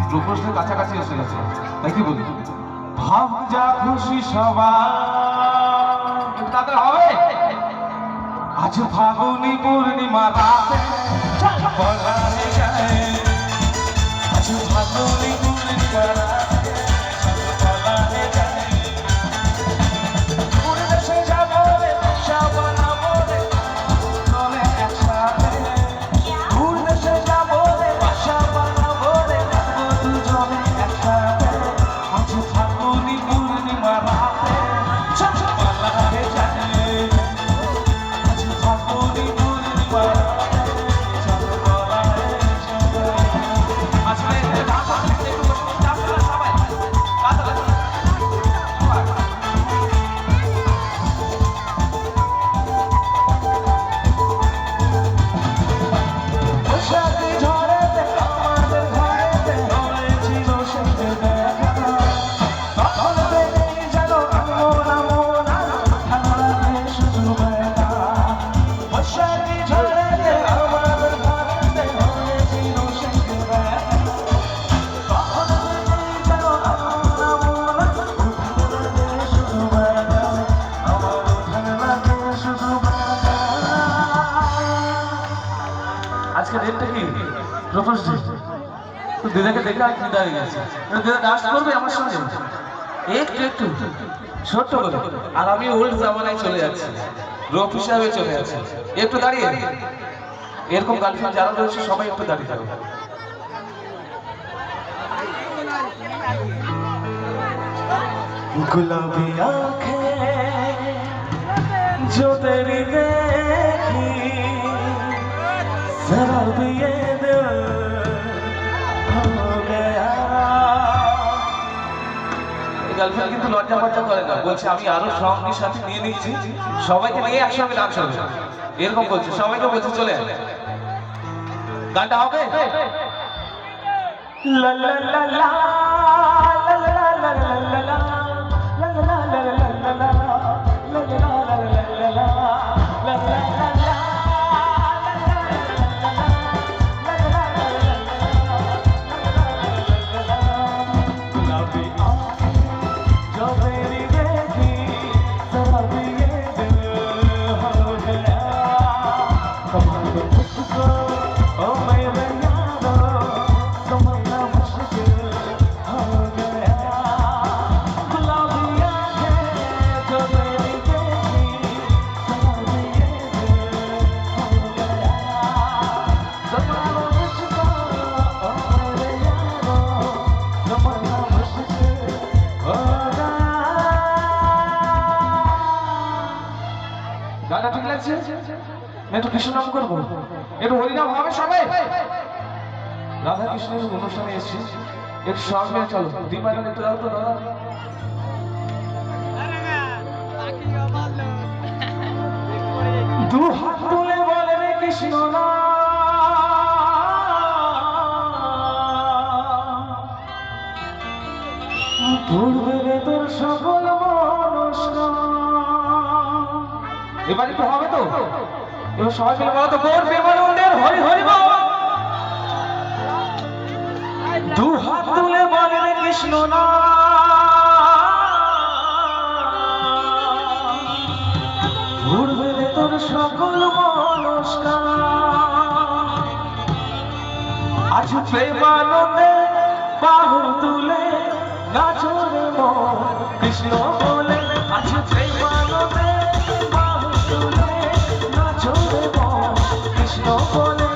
প্রপোজের কাছাকাছি এসে গেছে, তাই কি বলি? ভাব যা খুশি সবার তাদের হবে। আজ ফাগুনি পূর্ণিমা রাতে বলা যায়, আজ ফাগুনি পূর্ণিমা রাতে বলা যায়। পূর্ণেশে যাবো রে শাবানা বলে চলে একসাথে, পূর্ণেশে যাবো রে শাবানা বলে দুজনে একসাথে। আজ ফাগুনি পূর্ণিমা রাতে বলা যায়, আজ ফাগুনি পূর্ণিমা রাতে বলা যায়। আসলে সবাই বৈশাখী ঝড়েতে আমাদের ঘরেতে হয়েছিল সেই যে দেখা, তখন থেকেই যেন আনমনা মনা ভালো লাগে শুধু বেলা। বৈশাখী ঝড়েতে আমাদের ঘরেতে হয়েছিল সেই যে দেখা, তখন থেকেই যেন আনমনা মনা ভালো লাগে শুধু বেলা, আমার ভালো লাগে শুধু বেলা। আজকে ডেটটা কি? Propose day. তো দিদাকে দেখে আর কি দাঁড়িয়ে গেছে, দিদা ডান্স করবে আমার সঙ্গে একটু একটু ছোট্ট করে। আর আমি ওল্ড জামানায় চলে যাচ্ছি, রফি সাহেবে চলে যাচ্ছি। একটু দাঁড়িয়ে, এরকম গার্লফ্রেন্ড যারা রয়েছে সবাই একটু দাঁড়িয়ে যাবে। गुलाबी आंखें जो तेरी देखी, जरा भी ये दिल हो गया। গার্লফ্রেন্ড কিন্তু লজ্জা ফজ্জা করে না, বলছে আমি আরো সঙ্গী সাথে নিয়ে নিচ্ছি, সবাইকে নিয়ে একসঙ্গে ডান্স হবে এরকম বলছে। সবাইকে বলছে চলে গানটা হবে। লা লা লা লা লা লা লা লা লা লা। গানটা ঠিক লাগছে? একটু কৃষ্ণ নাম করবো, একটু হরিনাম হবে সবাই। রাধা কৃষ্ণের অনুষ্ঠানে এসেছি, একটু সঙ্গে চলো। দীপায়ন একটু দাও তো দাদা। দু হাত তুলে বলে রে কৃষ্ণ নাম, পূর্বে রে তোর সকল মনস্কার। এবার একটু হবে তো, এবার সবাই মিলে বলো তো, গৌর প্রেমানন্দের হরি হরি বল। দু হাত তুলে বলে রে কৃষ্ণ নাম, পূর্বে রে তোর সকল মনস্কার। আজ প্রেমানন্দে বাহু তুলে নাচো রে মন কৃষ্ণ বলে। আজ প্রেমানন্দে বাহু তুলে নাচো রে মন কৃষ্ণ বলে।